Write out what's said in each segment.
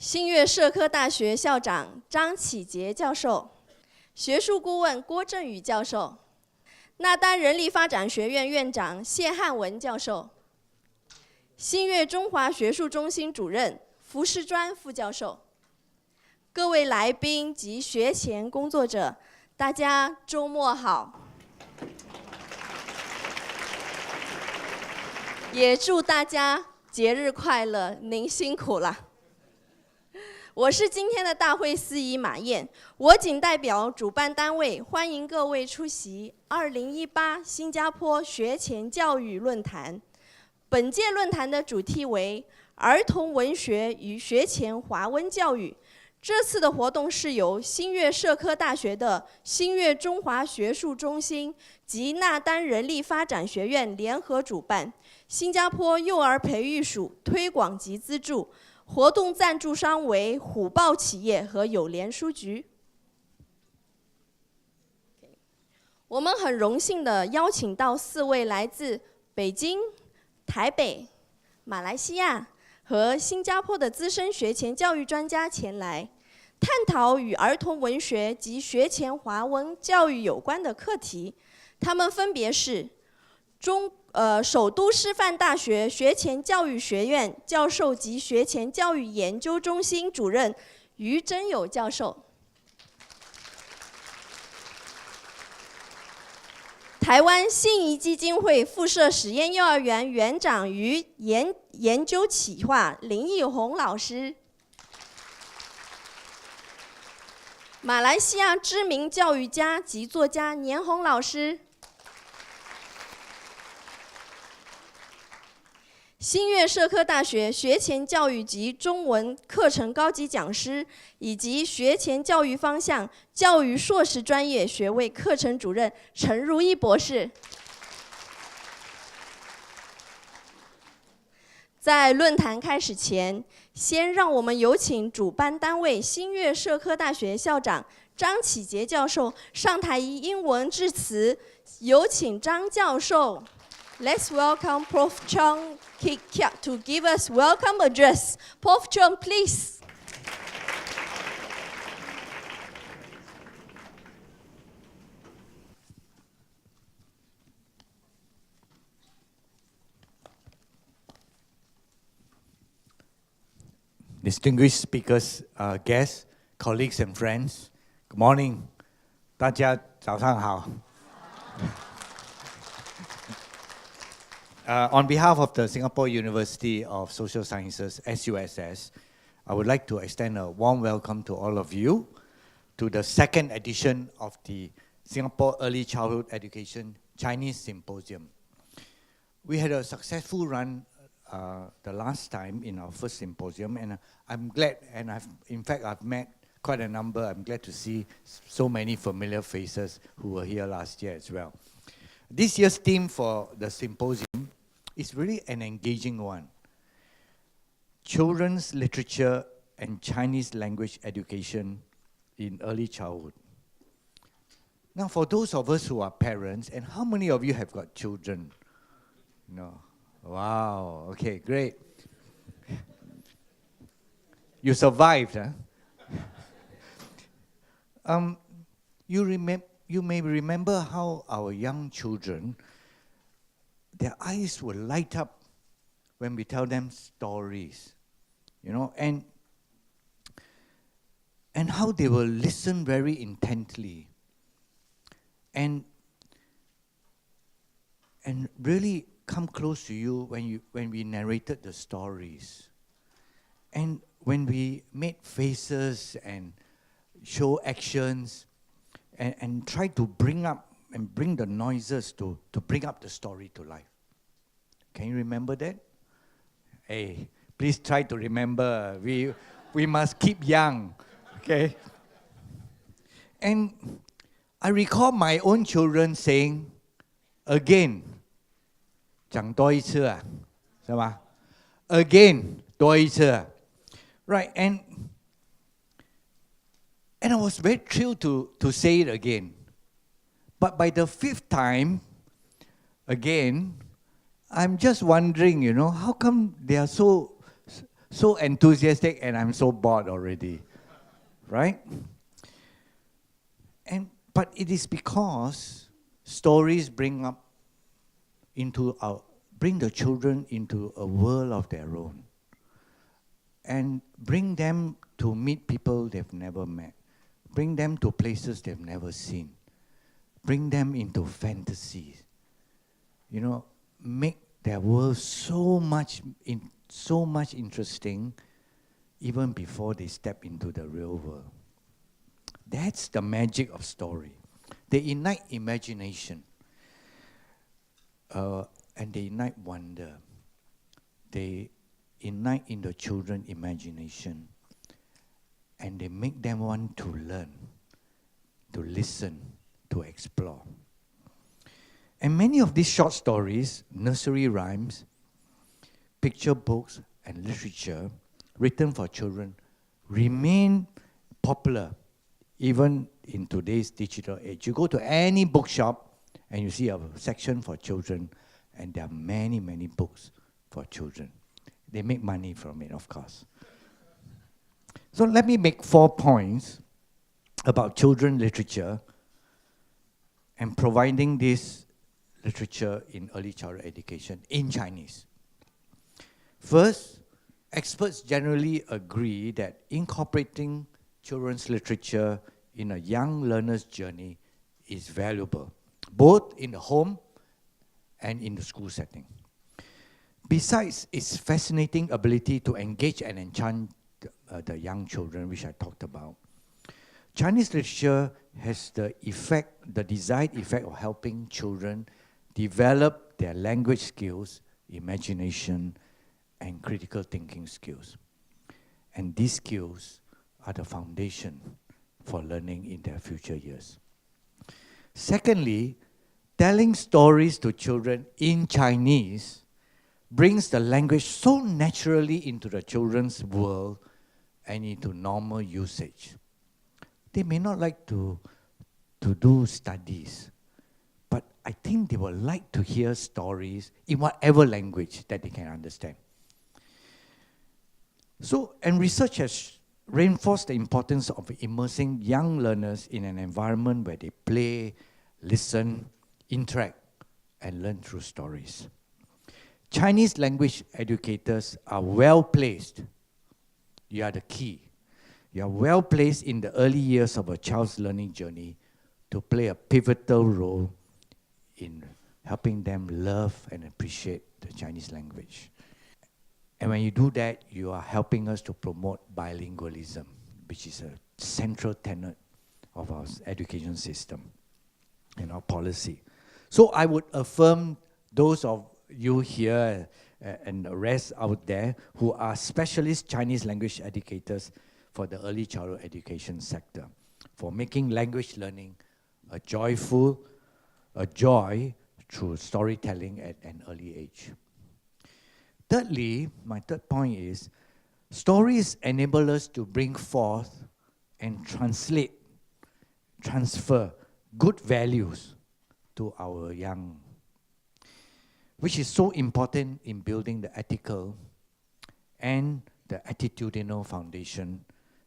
新跃社科大学校长张起杰教授，学术顾问郭振宇教授，那丹人力发展学院院长谢汉文教授，新跃中华学术中心主任符世专副教授，各位来宾及学前工作者，大家周末好。也祝大家节日快乐，您辛苦了。我是今天的大会司仪马燕，我仅代表主办单位欢迎各位出席2018新加坡学前教育论坛。本届论坛的主题为儿童文学与学前华文教育。这次的活动是由新跃社科大学的新跃中华学术中心及那丹人力发展学院联合主办，新加坡幼儿培育署推广及资助，活动赞助商为虎豹企业和友联书局。我们很荣幸地邀请到4位来自北京、台北、马来西亚和新加坡的资深学前教育专家前来，探讨与儿童文学及学前华文教育有关的课题。他们分别是首都师范大学学前教育学院教授及学前教育研究中心主任于真友教授，台湾信宜基金会附设实验幼儿园园长与研究企划林义宏老师，马来西亚知名教育家及作家年红老师，新跃社科大学学前教育及中文课程高级讲师，以及学前教育方向教育硕士专业学位课程主任陈如意博士。在论坛开始前，先让我们有请主办单位新跃社科大学校长张起杰教授上台以英文致辞。有请张教授。Let's welcome Prof. Cheong Kiat to give us welcome address. Prof. Cheong, please. Distinguished speakers, guests, colleagues and friends, good morning. 大家早上好。On behalf of the Singapore University of Social Sciences, SUSS, I would like to extend a warm welcome to all of you to the second edition of the Singapore Early Childhood Education Chinese Symposium. We had a successful run the last time in our first symposium, and I'm glad, and I've met quite a number. I'm glad to see so many familiar faces who were here last year as well. This year's theme for the symposium is really an engaging one. Children's literature and Chinese language education in early childhood. Now, for those of us who are parents, and how many of you have got children? No. Wow, okay, great. You survived, huh? You may remember how our young children, their eyes will light up when we tell them stories, you know, and how they will listen very intently and really come close to you when we narrated the stories, and when we made faces and show actions and try to bring the noises to bring up the story to life. Can you remember that? Hey, please try to remember. We must keep young, okay? And I recall my own children saying, again, 讲多一次啊，是吧? Again, 多一次. Right, and I was very thrilled to say it again. But by the 5th time, again, I'm just wondering, you know, how come they are so so enthusiastic and I'm so bored already, right? But it is because stories bring the children into a world of their own and bring them to meet people they've never met, bring them to places they've never seen, bring them into fantasies, make their world so much interesting even before they step into the real world. That's the magic of story. They ignite imagination, and they ignite wonder. They ignite in the children imagination, and they make them want to learn, to listen, to explore. And many of these short stories, nursery rhymes, picture books, and literature written for children remain popular even in today's digital age. You go to any bookshop and you see a section for children, and there are many, many books for children. They make money from it, of course. So let me make 4 points about children literature and providing this literature in early childhood education in Chinese. First, experts generally agree that incorporating children's literature in a young learner's journey is valuable, both in the home and in the school setting. Besides its fascinating ability to engage and enchant the young children, which I talked about, Chinese literature has the desired effect of helping children develop their language skills, imagination, and critical thinking skills. And these skills are the foundation for learning in their future years. Secondly, telling stories to children in Chinese brings the language so naturally into the children's world and into normal usage. They may not like to do studies, but I think they would like to hear stories in whatever language that they can understand. And research has reinforced the importance of immersing young learners in an environment where they play, listen, interact, and learn through stories. Chinese language educators are well placed. You are the key. You are well placed in the early years of a child's learning journey to play a pivotal role in helping them love and appreciate the Chinese language. And when you do that, you are helping us to promote bilingualism, which is a central tenet of our education system and our policy. So I would affirm those of you here and the rest out there who are specialist Chinese language educators for the early childhood education sector, for making language learning a joy through storytelling at an early age. Thirdly, my third point is, stories enable us to bring forth and transfer good values to our young, which is so important in building the ethical and the attitudinal foundation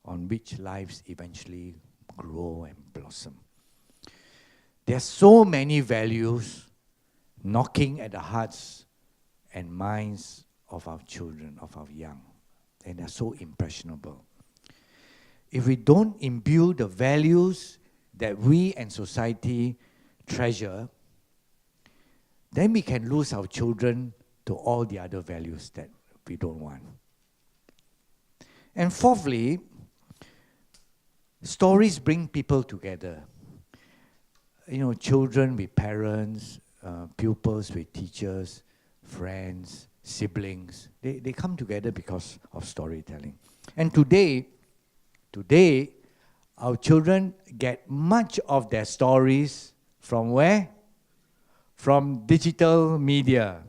on which lives eventually grow and blossom. There are so many values knocking at the hearts and minds of our children, of our young, and they're so impressionable. If we don't imbue the values that we and society treasure, then we can lose our children to all the other values that we don't want. And fourthly, stories bring people together. Children with parents, pupils with teachers, friends, siblings, they come together because of storytelling. And today, our children get much of their stories from where? From digital media,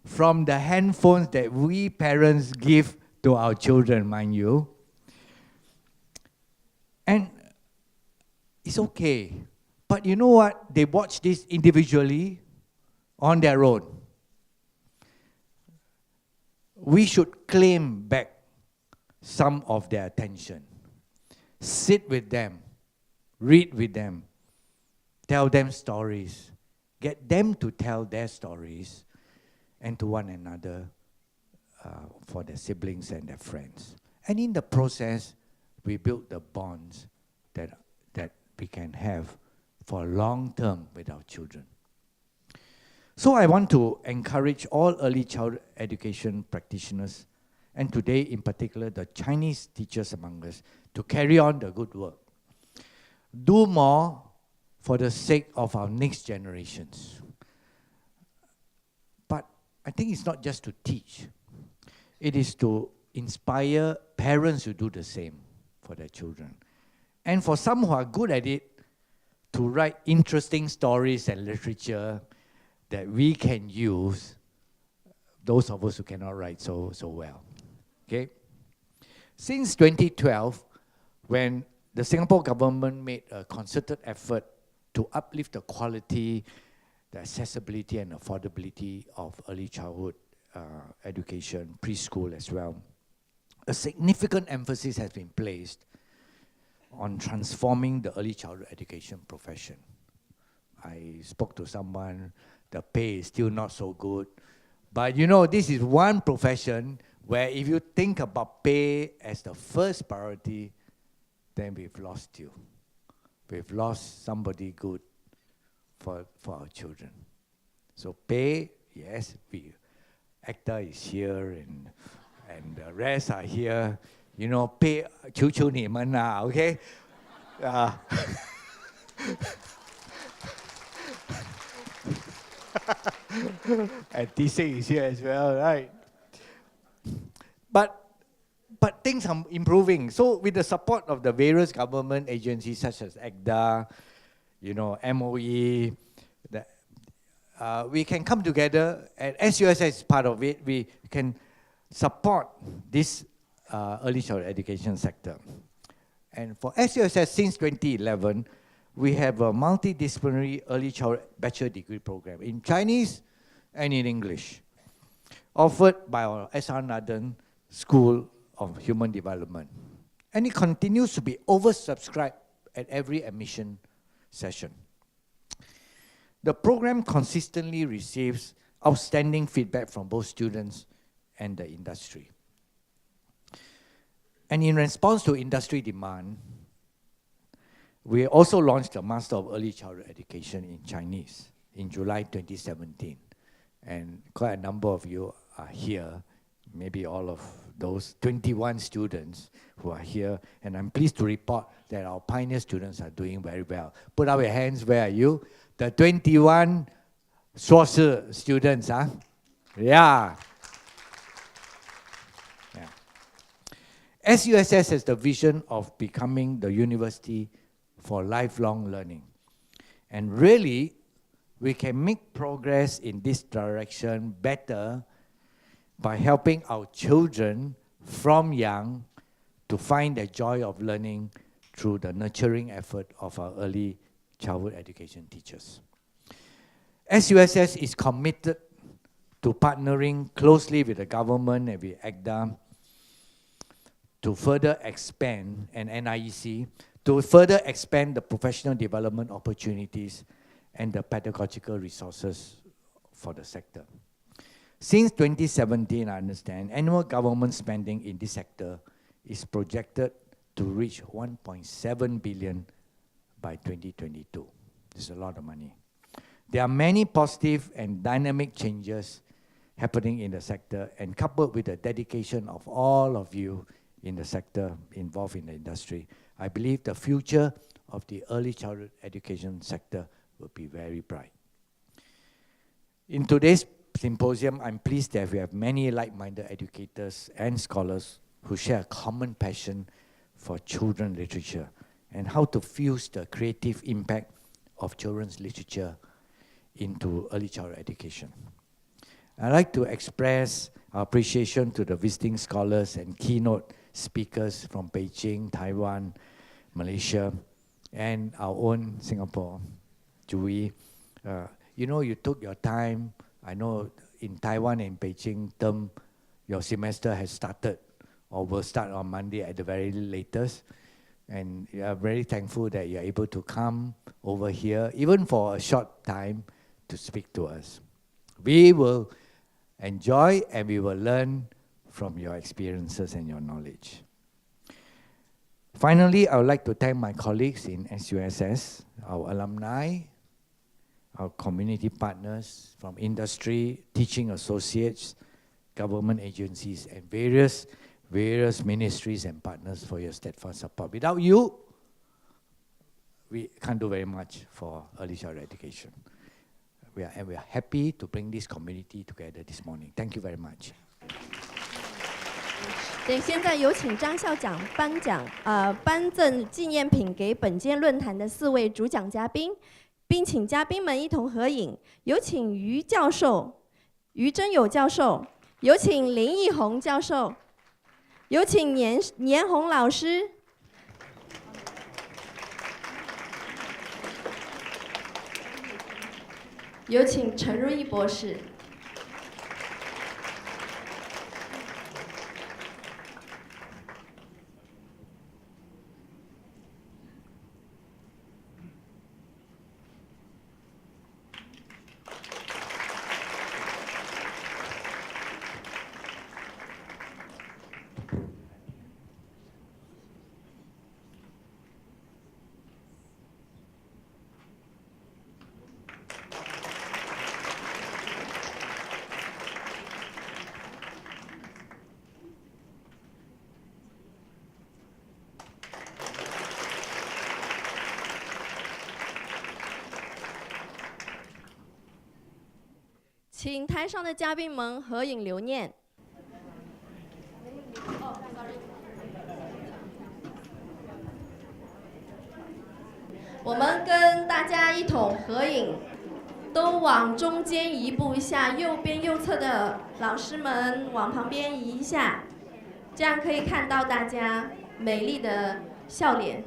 from the handphones that we parents give to our children, mind you. And it's okay. But you know what? They watch this individually on their own. we should claim back some of their attention. Sit with them, read with them, tell them stories, get them to tell their stories and to one another, for their siblings and their friends. And in the process, we build the bonds that we can have for long term with our children. So I want to encourage all early childhood education practitioners, and today in particular the Chinese teachers among us, to carry on the good work. Do more for the sake of our next generations. But I think it's not just to teach. It is to inspire parents to do the same for their children. And for some who are good at it, to write interesting stories and literature that we can use, those of us who cannot write so well. Okay? Since 2012, when the Singapore government made a concerted effort to uplift the quality, the accessibility and affordability of early childhood education, preschool as well, a significant emphasis has been placed on transforming the early childhood education profession. I spoke to someone, the pay is still not so good, but you know, this is one profession where if you think about pay as the first priority, then we've lost you. We've lost somebody good for our children. So pay, yes, actor is here and the rest are here. You know, pay 求求你们啦, okay? And TC is here as well, right? But things are improving. So with the support of the various government agencies such as ACDA, you know, MOE, we can come together, and SUSS is part of it. We can support this early childhood education sector. And for SUSS, since 2011, we have a multidisciplinary early childhood bachelor degree program in Chinese and in English, offered by our S.R. Nathan School of Human Development. And it continues to be oversubscribed at every admission session. The program consistently receives outstanding feedback from both students and the industry. And in response to industry demand, we also launched the Master of Early Childhood Education in Chinese in July 2017. And quite a number of you are here, maybe all of those 21 students who are here. And I'm pleased to report that our pioneer students are doing very well. Put up your hands, where are you? The 21 硕士 students, huh? Yeah. SUSS has the vision of becoming the university for lifelong learning. And really, we can make progress in this direction better by helping our children from young to find the joy of learning through the nurturing effort of our early childhood education teachers. SUSS is committed to partnering closely with the government and with ACDA to further expand, and NIEC, to further expand the professional development opportunities and the pedagogical resources for the sector. Since 2017, I understand, annual government spending in this sector is projected to reach 1.7 billion by 2022. This is a lot of money. There are many positive and dynamic changes happening in the sector, and coupled with the dedication of all of you in the sector involved in the industry, I believe the future of the early childhood education sector will be very bright. In today's symposium, I'm pleased that we have many like-minded educators and scholars who share a common passion for children's literature and how to fuse the creative impact of children's literature into early childhood education. I'd like to express our appreciation to the visiting scholars and keynote speakers from Beijing, Taiwan, Malaysia, and our own Singapore, Jui. You know, you took your time. I know in Taiwan and Beijing, term your semester has started or will start on Monday at the very latest. And we are very thankful that you are able to come over here, even for a short time, to speak to us. We will enjoy and we will learn from your experiences and your knowledge. Finally, I would like to thank my colleagues in SUSS, our alumni, our community partners from industry, teaching associates, government agencies, and various ministries and partners for your steadfast support. Without you, we can't do very much for early childhood education. We are happy to bring this community together this morning. Thank you very much. 对，现在有请张校长颁赠纪念品给本届论坛的4位主讲嘉宾，并请嘉宾们一同合影。有请于教授、于真友教授，有请林义宏教授，有请年红老师。有请陈如意博士。请台上的嘉宾们合影留念。我们跟大家一同合影，都往中间移步一下，右边右侧的老师们往旁边移一下，这样可以看到大家美丽的笑脸。